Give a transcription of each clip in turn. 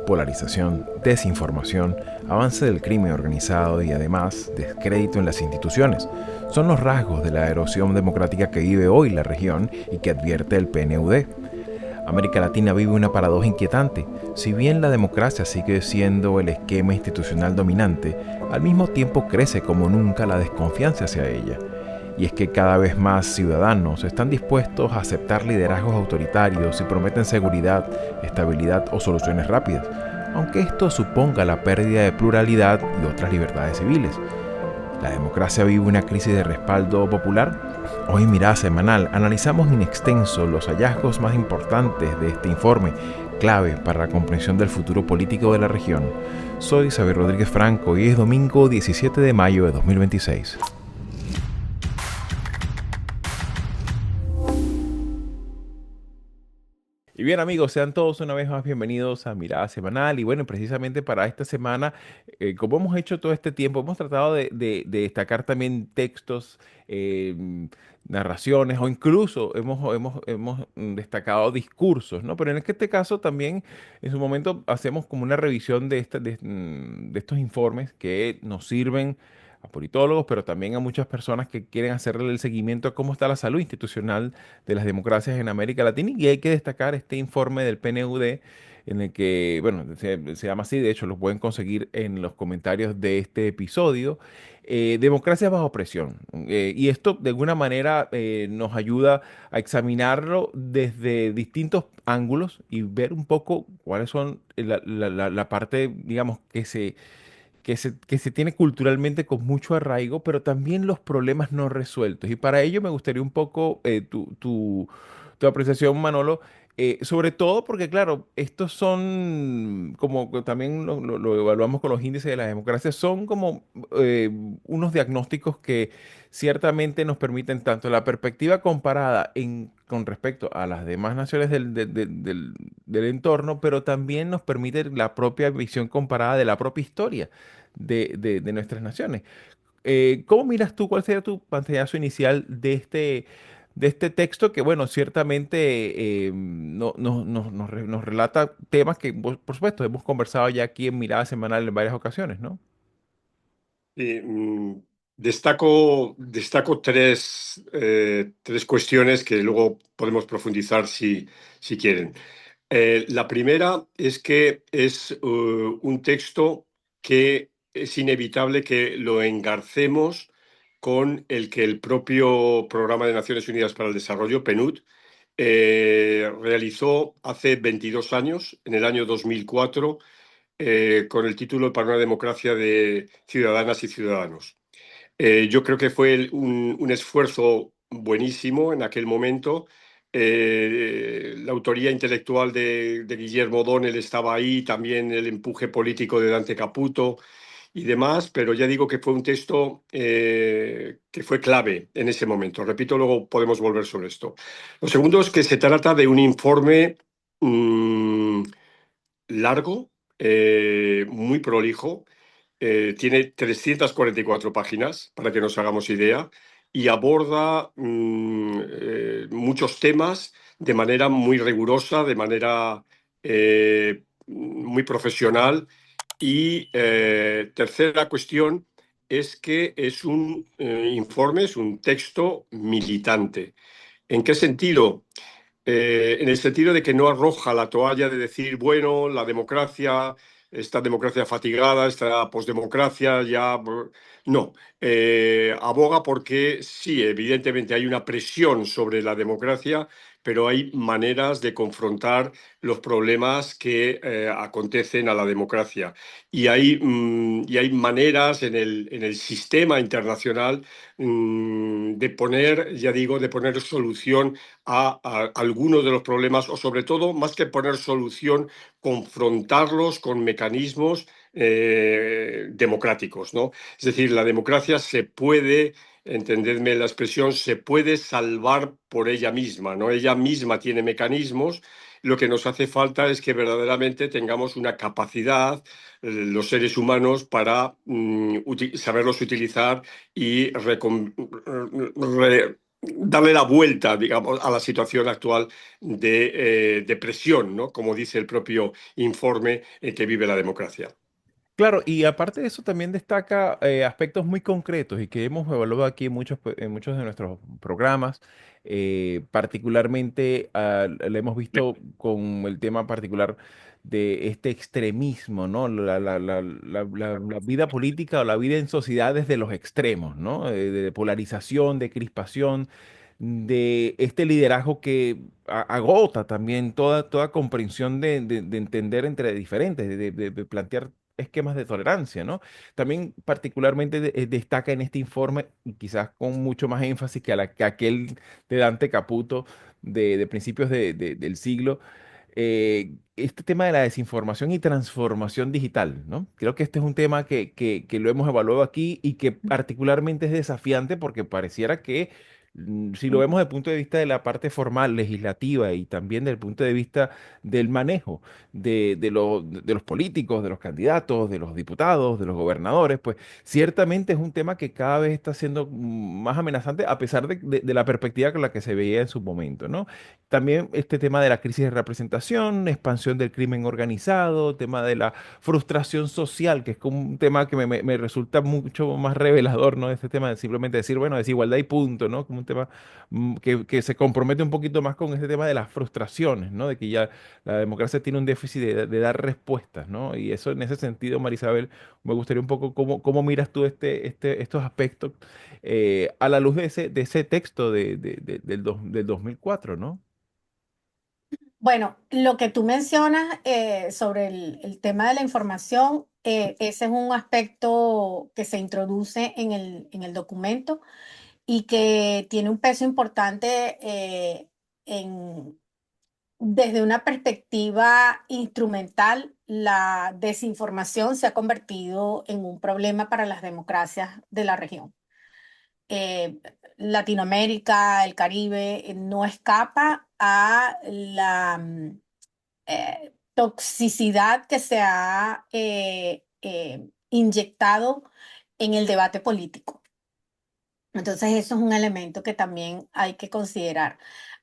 Polarización, desinformación, avance del crimen organizado y además descrédito en las instituciones son los rasgos de la erosión democrática que vive hoy la región y que advierte el PNUD. América Latina vive una paradoja inquietante. Si bien la democracia sigue siendo el esquema institucional dominante, al mismo tiempo crece como nunca la desconfianza hacia ella. Y es que cada vez más ciudadanos están dispuestos a aceptar liderazgos autoritarios y prometen seguridad, estabilidad o soluciones rápidas, aunque esto suponga la pérdida de pluralidad y otras libertades civiles. ¿La democracia vive una crisis de respaldo popular? Hoy en Mirada Semanal analizamos in extenso los hallazgos más importantes de este informe, clave para la comprensión del futuro político de la región. Soy Xavier Rodríguez Franco y es domingo 17 de mayo de 2026. Y bien amigos, sean todos una vez más bienvenidos a Mirada Semanal. Y bueno, precisamente para esta semana, como hemos hecho todo este tiempo, hemos tratado de destacar también textos, narraciones o incluso hemos destacado discursos, ¿no? Pero en este caso también en su momento hacemos como una revisión de estos informes que nos sirven a politólogos, pero también a muchas personas que quieren hacerle el seguimiento a cómo está la salud institucional de las democracias en América Latina. Y hay que destacar este informe del PNUD en el que, bueno, se llama así, de hecho lo pueden conseguir en los comentarios de este episodio, Democracia bajo presión. Y esto de alguna manera nos ayuda a examinarlo desde distintos ángulos y ver un poco cuáles son la parte, digamos, que se tiene culturalmente con mucho arraigo, pero también los problemas no resueltos. Y para ello me gustaría un poco tu apreciación, Manolo, sobre todo porque, claro, estos son, como que también lo evaluamos con los índices de la democracia, son como unos diagnósticos que ciertamente nos permiten tanto la perspectiva comparada con respecto a las demás naciones del entorno, pero también nos permite la propia visión comparada de la propia historia de nuestras naciones. ¿Cómo miras tú? ¿Cuál sería tu pantallazo inicial de este texto que, bueno, ciertamente nos relata temas que, por supuesto, hemos conversado ya aquí en Mirada Semanal en varias ocasiones, ¿no? Eh, mm, destaco tres cuestiones que luego podemos profundizar si quieren. La primera es que es un texto que es inevitable que lo engarcemos con el que el propio Programa de Naciones Unidas para el Desarrollo, PNUD, realizó hace 22 años, en el año 2004, con el título Para una democracia de ciudadanas y ciudadanos. Yo creo que fue un esfuerzo buenísimo en aquel momento. La autoría intelectual de Guillermo O'Donnell estaba ahí, también el empuje político de Dante Caputo y demás, pero ya digo que fue un texto que fue clave en ese momento. Repito, luego podemos volver sobre esto. Lo segundo es que se trata de un informe mm, largo, muy prolijo, tiene 344 páginas, para que nos hagamos idea, y aborda muchos temas de manera muy rigurosa, de manera muy profesional. Y tercera cuestión es que es un informe, es un texto militante. ¿En qué sentido? En el sentido de que no arroja la toalla de decir, bueno, la democracia, esta democracia fatigada, esta posdemocracia, ya. No, aboga porque sí, evidentemente hay una presión sobre la democracia, pero hay maneras de confrontar los problemas que acontecen a la democracia. Y hay maneras en el sistema internacional de poner, ya digo, de poner solución a algunos de los problemas o sobre todo, más que poner solución, confrontarlos con mecanismos democráticos, ¿no? Es decir, la democracia se puede, entendedme la expresión, se puede salvar por ella misma, ¿no? Ella misma tiene mecanismos. Lo que nos hace falta es que verdaderamente tengamos una capacidad, los seres humanos, para saberlos utilizar y darle la vuelta, digamos, a la situación actual de depresión, ¿no? Como dice el propio informe en que vive la democracia. Claro, y aparte de eso también destaca aspectos muy concretos y que hemos evaluado aquí en muchos de nuestros programas. Particularmente lo hemos visto con el tema particular de este extremismo, ¿no? La vida política o la vida en sociedad desde los extremos, ¿no? De polarización, de crispación, de este liderazgo que agota también toda comprensión de entender entre diferentes, de plantear esquemas de tolerancia, ¿no? También particularmente destaca en este informe, y quizás con mucho más énfasis que aquel de Dante Caputo de principios del siglo, este tema de la desinformación y transformación digital, ¿no? Creo que este es un tema que lo hemos evaluado aquí y que particularmente es desafiante porque pareciera que si lo vemos desde el punto de vista de la parte formal, legislativa y también desde el punto de vista del manejo de los políticos, de los candidatos, de los diputados, de los gobernadores, pues ciertamente es un tema que cada vez está siendo más amenazante a pesar de la perspectiva con la que se veía en su momento, ¿no? También este tema de la crisis de representación, expansión del crimen organizado, tema de la frustración social, que es como un tema que me resulta mucho más revelador, ¿no? Este tema de simplemente decir, bueno, desigualdad y punto, ¿no? Como un tema que se compromete un poquito más con este tema de las frustraciones, ¿no? De que ya la democracia tiene un déficit de dar respuestas, ¿no? Y eso en ese sentido, Marisabel, me gustaría un poco cómo miras tú estos aspectos a la luz de ese texto del 2004, ¿no? Bueno, lo que tú mencionas sobre el tema de la información, ese es un aspecto que se introduce en el documento y que tiene un peso importante en, desde una perspectiva instrumental. La desinformación se ha convertido en un problema para las democracias de la región. eh, Latinoamérica, el Caribe, no escapa a la toxicidad que se ha inyectado en el debate político. Entonces, eso es un elemento que también hay que considerar.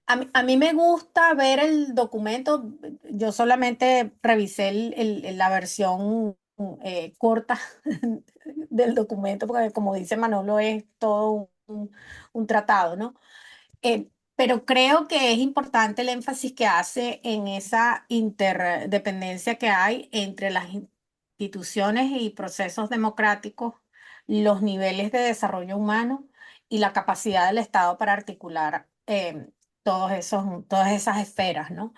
A mí me gusta ver el documento. Yo solamente revisé la versión corta del documento, porque como dice Manolo, es todo un tratado, ¿no? Pero creo que es importante el énfasis que hace en esa interdependencia que hay entre las instituciones y procesos democráticos, los niveles de desarrollo humano y la capacidad del Estado para articular todas esas esferas, ¿no?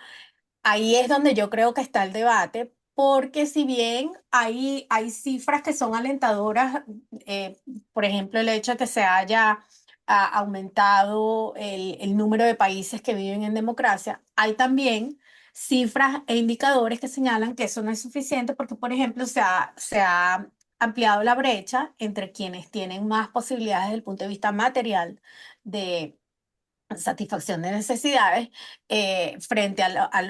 Ahí es donde yo creo que está el debate, porque si bien hay cifras que son alentadoras, eh, por ejemplo, el hecho de que se haya aumentado el número de países que viven en democracia, hay también cifras e indicadores que señalan que eso no es suficiente porque, por ejemplo, se ha ampliado la brecha entre quienes tienen más posibilidades desde el punto de vista material de satisfacción de necesidades frente a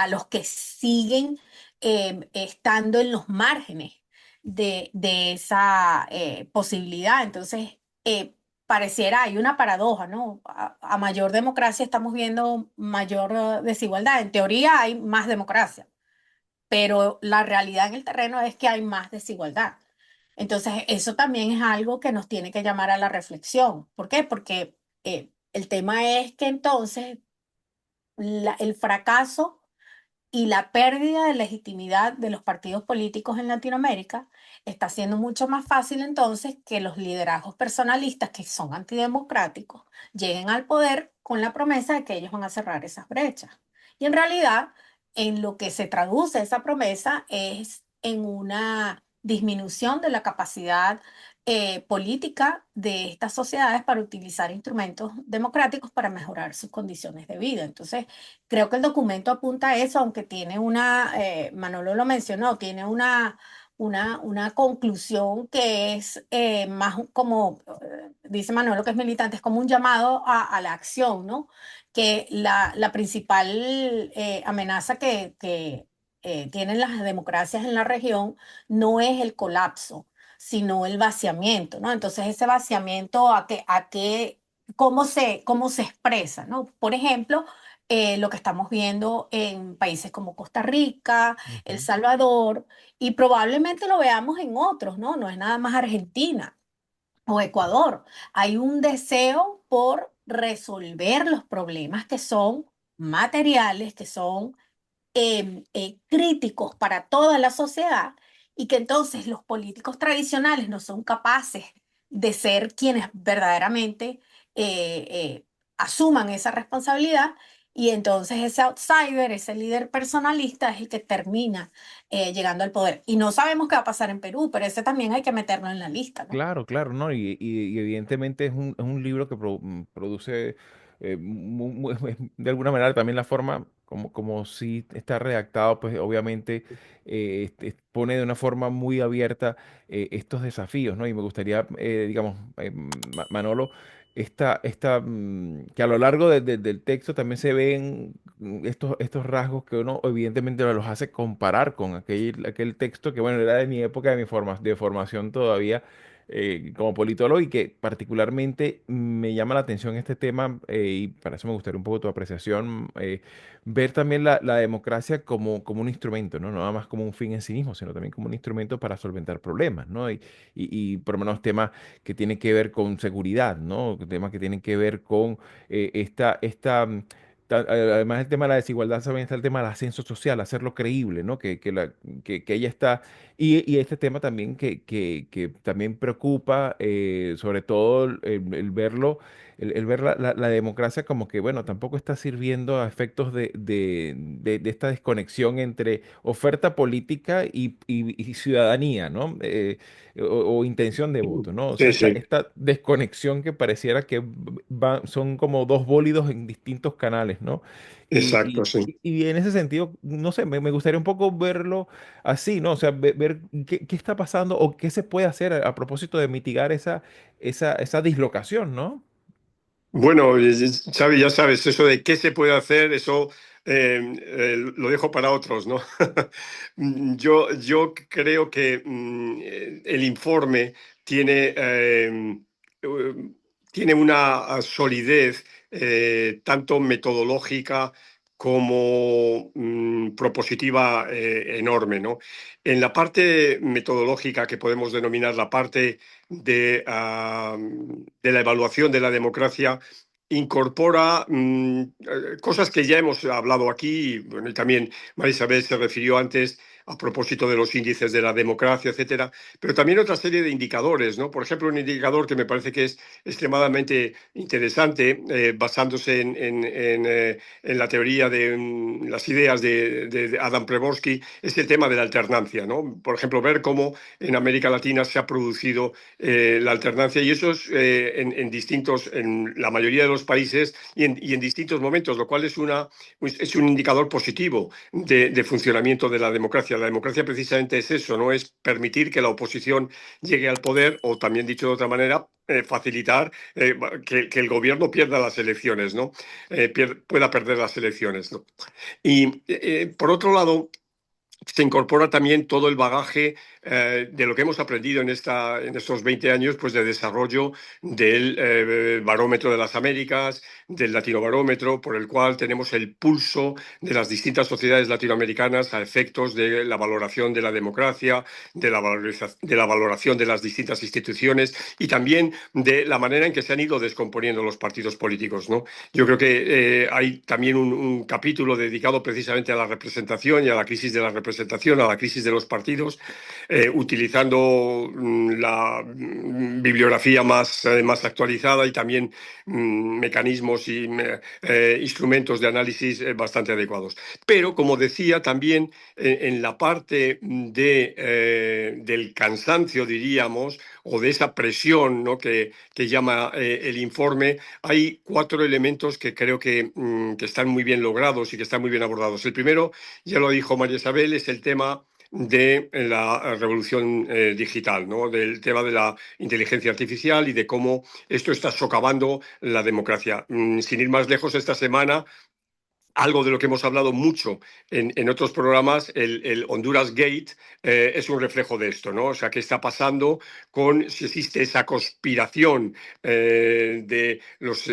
los que siguen estando en los márgenes de esa posibilidad. Entonces, pareciera, hay una paradoja, ¿no? A mayor democracia estamos viendo mayor desigualdad. En teoría hay más democracia, pero la realidad en el terreno es que hay más desigualdad. Entonces, eso también es algo que nos tiene que llamar a la reflexión. ¿Por qué? Porque el tema es que entonces el fracaso y la pérdida de legitimidad de los partidos políticos en Latinoamérica está haciendo mucho más fácil entonces que los liderazgos personalistas que son antidemocráticos lleguen al poder con la promesa de que ellos van a cerrar esas brechas. Y en realidad, en lo que se traduce esa promesa es en una disminución de la capacidad política de estas sociedades para utilizar instrumentos democráticos para mejorar sus condiciones de vida. Entonces, creo que el documento apunta a eso, aunque tiene Manolo lo mencionó, tiene una conclusión que es más como, dice Manolo que es militante, es como un llamado a la acción, ¿no? Que la principal amenaza que tienen las democracias en la región no es el colapso, sino el vaciamiento, ¿no? Entonces, ese vaciamiento, cómo se expresa, ¿no? Por ejemplo, lo que estamos viendo en países como Costa Rica, El Ujú. Salvador, y probablemente lo veamos en otros, ¿no? No es nada más Argentina o Ecuador. Hay un deseo por resolver los problemas que son materiales, que son críticos para toda la sociedad y que entonces los políticos tradicionales no son capaces de ser quienes verdaderamente asuman esa responsabilidad y entonces ese outsider, ese líder personalista es el que termina llegando al poder. Y no sabemos qué va a pasar en Perú, pero ese también hay que meterlo en la lista, ¿no? Claro, claro, ¿no? Y evidentemente es un libro que produce de alguna manera también la forma como si está redactado, pues obviamente pone de una forma muy abierta estos desafíos, ¿no? Y me gustaría, digamos, Manolo, que a lo largo del texto también se ven estos rasgos que uno evidentemente los hace comparar con aquel texto que, bueno, era de mi época, de formación todavía como politólogo y que particularmente me llama la atención este tema y para eso me gustaría un poco tu apreciación, ver también la democracia como un instrumento, ¿no? No nada más como un fin en sí mismo, sino también como un instrumento para solventar problemas, ¿no? Y por lo menos temas que tienen que ver con seguridad, ¿no? Temas que tienen que ver con además del tema de la desigualdad, también está el tema del ascenso social, hacerlo creíble, ¿no? Que ella está y este tema también que también preocupa, sobre todo el verlo, el ver la democracia como que, bueno, tampoco está sirviendo a efectos de esta desconexión entre oferta política y ciudadanía, ¿no? O intención de voto, ¿no? O sea, Sí, sí, esta desconexión que pareciera que son como dos bólidos en distintos canales, ¿no? Y, exacto, y- sí. y en ese sentido, no sé, me gustaría un poco verlo así, ¿no? O sea, ver qué está pasando o qué se puede hacer a propósito de mitigar esa dislocación, ¿no? Bueno, Xavi, ya sabes, eso de qué se puede hacer, eso lo dejo para otros, ¿no? Yo creo que el informe tiene, eh, tiene una solidez tanto metodológica como propositiva enorme, ¿no? En la parte metodológica, que podemos denominar la parte de la evaluación de la democracia, incorpora cosas que ya hemos hablado aquí, y, bueno, y también María Isabel se refirió antes a propósito de los índices de la democracia, etcétera, pero también otra serie de indicadores, ¿no? Por ejemplo, un indicador que me parece que es extremadamente interesante, basándose en la teoría de las ideas de Adam Prevosky, es el tema de la alternancia, ¿no? Por ejemplo, ver cómo en América Latina se ha producido la alternancia y eso es en la mayoría de los países y en distintos momentos, lo cual es un indicador positivo de funcionamiento de la democracia. La democracia precisamente es eso, no es permitir que la oposición llegue al poder o también dicho de otra manera, facilitar que el gobierno pierda las elecciones, ¿no? Pueda perder las elecciones, ¿no? Y por otro lado, se incorpora también todo el bagaje de lo que hemos aprendido en estos 20 años pues, de desarrollo del barómetro de las Américas, del latinobarómetro, por el cual tenemos el pulso de las distintas sociedades latinoamericanas a efectos de la valoración de la democracia, de la valoración de las distintas instituciones y también de la manera en que se han ido descomponiendo los partidos políticos, ¿no? Yo creo que hay también un capítulo dedicado precisamente a la representación y a la crisis de la representación, a la crisis de los partidos, utilizando la bibliografía más actualizada y también mecanismos y instrumentos de análisis bastante adecuados. Pero, como decía, también en la parte del cansancio, diríamos, o de esa presión, ¿no? que llama el informe, hay cuatro elementos que creo que están muy bien logrados y que están muy bien abordados. El primero, ya lo dijo María Isabel, es el tema de la revolución digital, ¿no? Del tema de la inteligencia artificial y de cómo esto está socavando la democracia. Sin ir más lejos, esta semana algo de lo que hemos hablado mucho en otros programas, el Honduras Gate, es un reflejo de esto, ¿no? O sea, ¿qué está pasando con si existe esa conspiración de los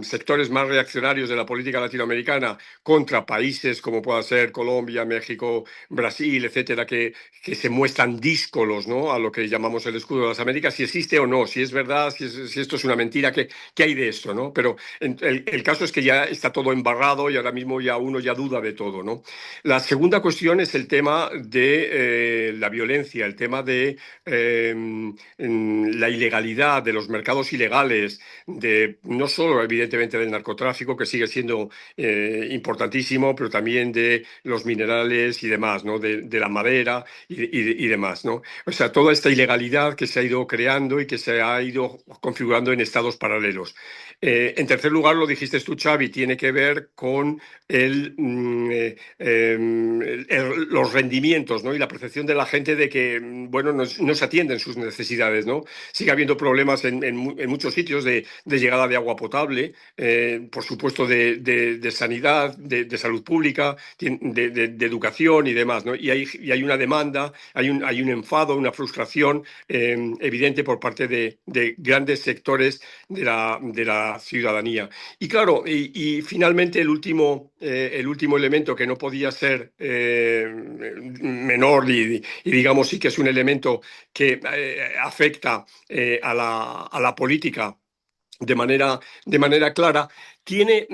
sectores más reaccionarios de la política latinoamericana contra países como pueda ser Colombia, México, Brasil, etcétera, que se muestran díscolos, ¿no? A lo que llamamos el escudo de las Américas, si existe o no, si es verdad, si esto es una mentira, ¿qué hay de esto, ¿no? Pero el caso es que ya está todo embarrado y ahora mismo ya uno ya duda de todo, ¿no? La segunda cuestión es el tema de la violencia, el tema de la ilegalidad, de los mercados ilegales, de no solo evidentemente del narcotráfico, que sigue siendo importantísimo, pero también de los minerales y demás, ¿no? De la madera y demás, ¿no? O sea, toda esta ilegalidad que se ha ido creando y que se ha ido configurando en estados paralelos. En tercer lugar, lo dijiste tú, Xavi, tiene que ver con los rendimientos, ¿no? Y la percepción de la gente de que, bueno, no se atienden sus necesidades, ¿no? Sigue habiendo problemas en muchos sitios de llegada de agua potable, por supuesto de sanidad, de salud pública, de educación y demás, ¿no? Y hay una demanda, hay un enfado, una frustración evidente por parte de grandes sectores de la ciudadanía. Y claro, y finalmente el último elemento que no podía ser menor y digamos sí que es un elemento que afecta a la política de manera clara, tiene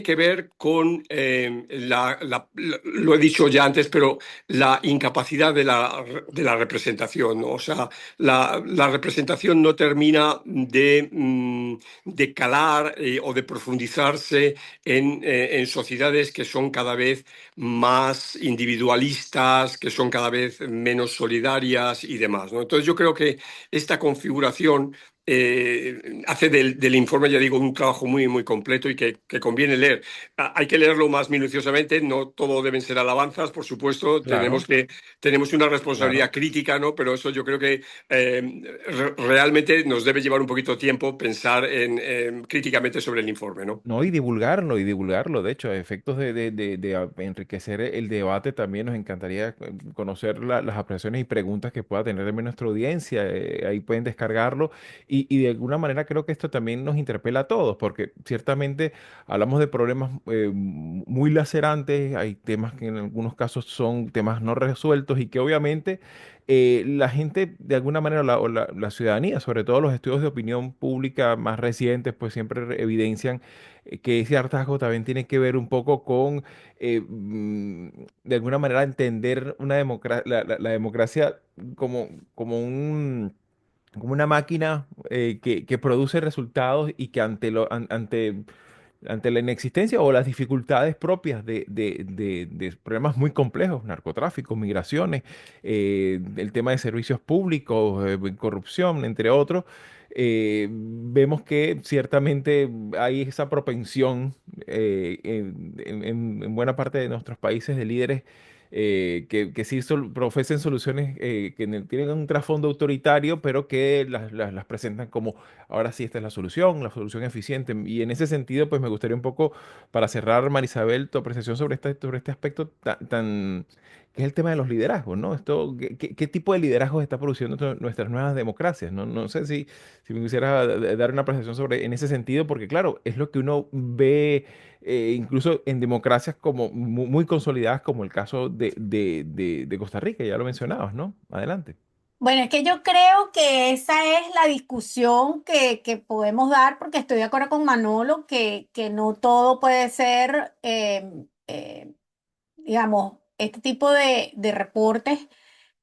que ver con, lo he dicho ya antes, pero la incapacidad de la representación, ¿no? O sea, la representación no termina de calar o de profundizarse en sociedades que son cada vez más individualistas, que son cada vez menos solidarias y demás, ¿no? Entonces yo creo que esta configuración hace del informe, ya digo, un trabajo muy, muy completo y que conviene leer. Hay que leerlo más minuciosamente, no todo deben ser alabanzas, por supuesto, Claro, tenemos una responsabilidad claro. crítica, ¿no? Pero eso yo creo que realmente nos debe llevar un poquito de tiempo pensar críticamente sobre el informe, ¿no? No, y divulgarlo, de hecho, a efectos de enriquecer el debate también nos encantaría conocer las apreciaciones y preguntas que pueda tener también nuestra audiencia, ahí pueden descargarlo y de alguna manera creo que esto también nos interpela a todos, porque ciertamente hablamos de problemas muy lacerantes, hay temas que en algunos casos son temas no resueltos y que obviamente la gente de alguna manera, la ciudadanía, sobre todo los estudios de opinión pública más recientes, pues siempre evidencian que ese hartazgo también tiene que ver un poco con, de alguna manera, entender la democracia como, como un, como una máquina que produce resultados y que ante la inexistencia o las dificultades propias de problemas muy complejos, narcotráfico, migraciones, el tema de servicios públicos, corrupción, entre otros, vemos que ciertamente hay esa propensión en buena parte de nuestros países de líderes que sí profesen soluciones que tienen un trasfondo autoritario, pero que las presentan como ahora sí, esta es la solución eficiente. Y en ese sentido, pues me gustaría un poco, para cerrar, Marisabel, tu apreciación sobre este aspecto que es el tema de los liderazgos, ¿no? Esto, ¿qué tipo de liderazgos está produciendo nuestras nuevas democracias? No, no sé si me quisiera dar una apreciación sobre en ese sentido, porque claro, es lo que uno ve incluso en democracias como muy consolidadas, como el caso de Costa Rica, ya lo mencionabas, ¿no? Adelante. Bueno, es que yo creo que esa es la discusión que podemos dar, porque estoy de acuerdo con Manolo que no todo puede ser, digamos, este tipo de reportes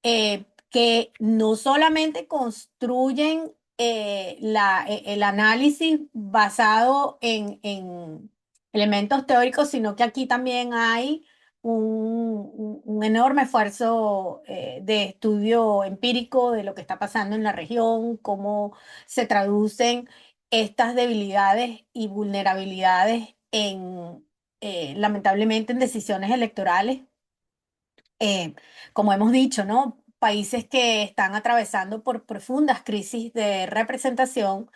que no solamente construyen el análisis basado en elementos teóricos, sino que aquí también hay un enorme esfuerzo de estudio empírico de lo que está pasando en la región, cómo se traducen estas debilidades y vulnerabilidades lamentablemente en decisiones electorales, eh, como hemos dicho, ¿no? Países que están atravesando por profundas crisis de representación,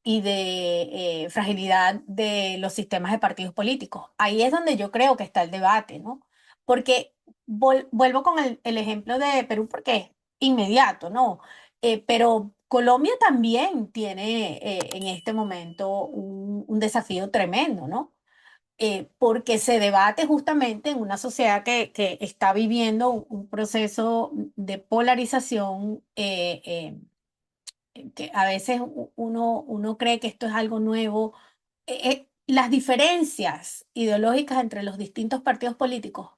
y de fragilidad de los sistemas de partidos políticos. Ahí es donde yo creo que está el debate, ¿no? Porque vuelvo con el ejemplo de Perú porque es inmediato, ¿no? Pero Colombia también tiene en este momento un desafío tremendo, ¿no? Porque se debate justamente en una sociedad que está viviendo un proceso de polarización que a veces uno cree que esto es algo nuevo. Las diferencias ideológicas entre los distintos partidos políticos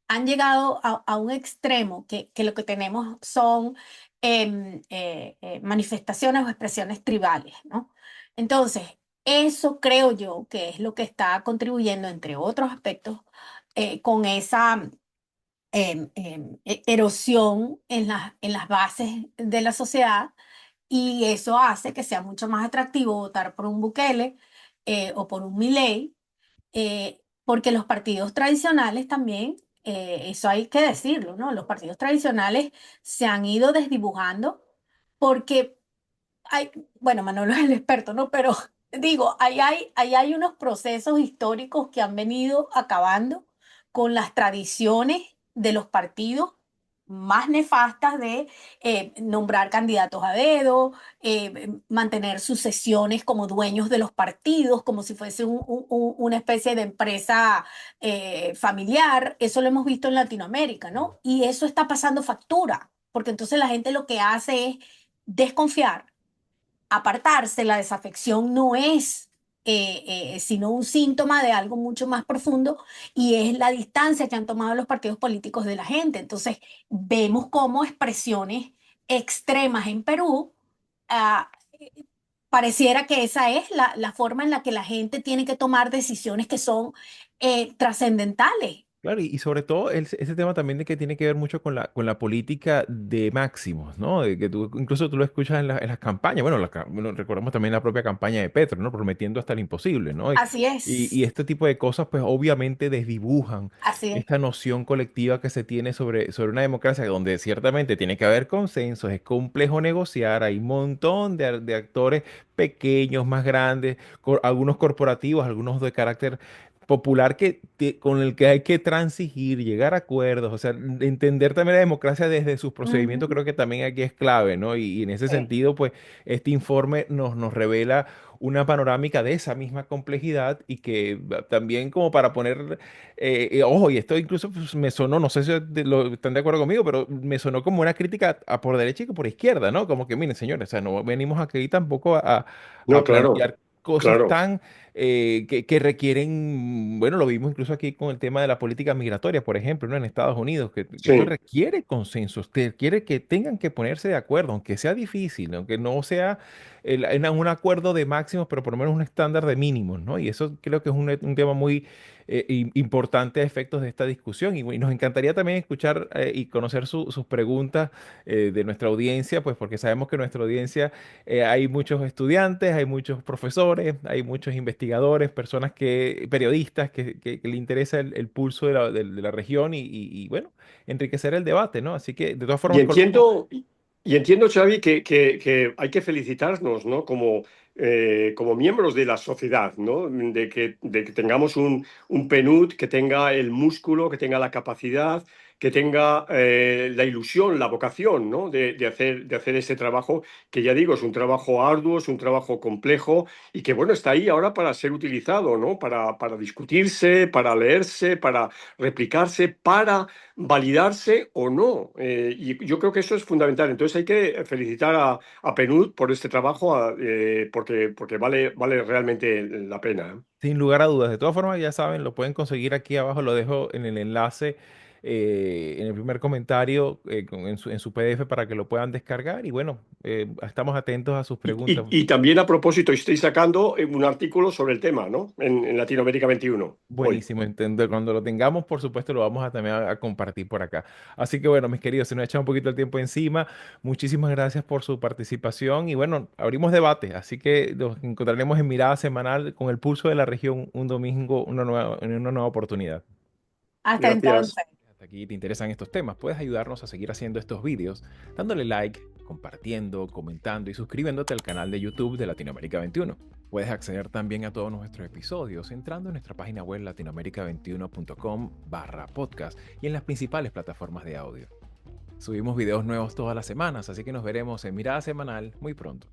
han llegado a un extremo que lo que tenemos son manifestaciones o expresiones tribales, ¿no? Entonces, eso creo yo que es lo que está contribuyendo, entre otros aspectos, con esa erosión en las bases de la sociedad y eso hace que sea mucho más atractivo votar por un Bukele o por un Milei, porque los partidos tradicionales también, eso hay que decirlo, ¿no? Los partidos tradicionales se han ido desdibujando porque hay, bueno, Manolo es el experto, ¿no? Pero digo, ahí hay unos procesos históricos que han venido acabando con las tradiciones de los partidos más nefastas de nombrar candidatos a dedo, mantener sucesiones como dueños de los partidos, como si fuese una especie de empresa familiar. Eso lo hemos visto en Latinoamérica, ¿no? Y eso está pasando factura, porque entonces la gente lo que hace es desconfiar, apartarse. La desafección no es sino un síntoma de algo mucho más profundo y es la distancia que han tomado los partidos políticos de la gente. Entonces, vemos cómo expresiones extremas en Perú, ah, pareciera que esa es la forma en la que la gente tiene que tomar decisiones que son trascendentales. Claro, y sobre todo ese tema también de que tiene que ver mucho con la política de máximos, ¿no? De que tú, incluso tú lo escuchas en las campañas, bueno, bueno, recordamos también la propia campaña de Petro, ¿no? Prometiendo hasta lo imposible, ¿no? Así Y es, este tipo de cosas, pues obviamente desdibujan así es. esta noción colectiva que se tiene sobre una democracia donde ciertamente tiene que haber consensos, es complejo negociar, hay un montón de actores pequeños, más grandes, algunos corporativos, algunos de carácter popular con el que hay que transigir, llegar a acuerdos, o sea, entender también la democracia desde sus procedimientos Ujú, creo que también aquí es clave, ¿no? Y en ese sí. sentido, pues, este informe nos revela una panorámica de esa misma complejidad y que también como para poner, ojo, y esto incluso pues, me sonó, no sé si están de acuerdo conmigo, pero me sonó como una crítica a por derecha y por izquierda, ¿no? Como que, miren, señores, o sea, no venimos aquí tampoco No, a claro, plantear cosas claro. tan que requieren, bueno, lo vimos incluso aquí con el tema de la política migratoria, por ejemplo, ¿no? En Estados Unidos, que esto Sí. requiere consensos, que requiere que tengan que ponerse de acuerdo, aunque sea difícil, aunque no sea un acuerdo de máximos, pero por lo menos un estándar de mínimos, ¿no? Y eso creo que es un tema muy importante a efectos de esta discusión. Y nos encantaría también escuchar y conocer sus preguntas de nuestra audiencia, pues porque sabemos que nuestra audiencia hay muchos estudiantes, hay muchos profesores, hay muchos investigadores, personas periodistas que le interesa el pulso de la región y, bueno, enriquecer el debate, ¿no? Así que, de todas Y formas, Colombo, entiendo, y entiendo, Xavi, que hay que felicitarnos, ¿no? Como miembros de la sociedad, ¿no? De que tengamos un PNUD que tenga el músculo, que tenga la capacidad, que tenga la ilusión, la vocación, ¿no? De hacer ese trabajo, que ya digo, es un trabajo arduo, es un trabajo complejo y que, bueno, está ahí ahora para ser utilizado, ¿no? Para discutirse, para leerse, para replicarse, para validarse o no. Y yo creo que eso es fundamental. Entonces hay que felicitar a PNUD por este trabajo, porque vale realmente la pena, ¿eh? sin lugar a dudas, de todas formas, ya saben, lo pueden conseguir aquí abajo, lo dejo en el enlace, en el primer comentario, en su PDF para que lo puedan descargar. Y bueno, estamos atentos a sus Y, preguntas. y- y también a propósito, estoy sacando un artículo sobre el tema, ¿no? En Latinoamérica 21 hoy. Buenísimo, entiendo. Cuando lo tengamos, por supuesto, lo vamos a también a compartir por acá. Así que bueno, mis queridos, se nos ha echado un poquito el tiempo encima. Muchísimas gracias por su participación y bueno, abrimos debate. Así que nos encontraremos en Mirada Semanal con el pulso de la región un domingo, en una nueva oportunidad. Hasta Gracias. entonces. hasta aquí te interesan estos temas, puedes ayudarnos a seguir haciendo estos vídeos dándole like, compartiendo, comentando y suscribiéndote al canal de YouTube de Latinoamérica 21. Puedes acceder también a todos nuestros episodios entrando en nuestra página web latinoamerica21.com/podcast y en las principales plataformas de audio. Subimos videos nuevos todas las semanas, así que nos veremos en Mirada Semanal muy pronto.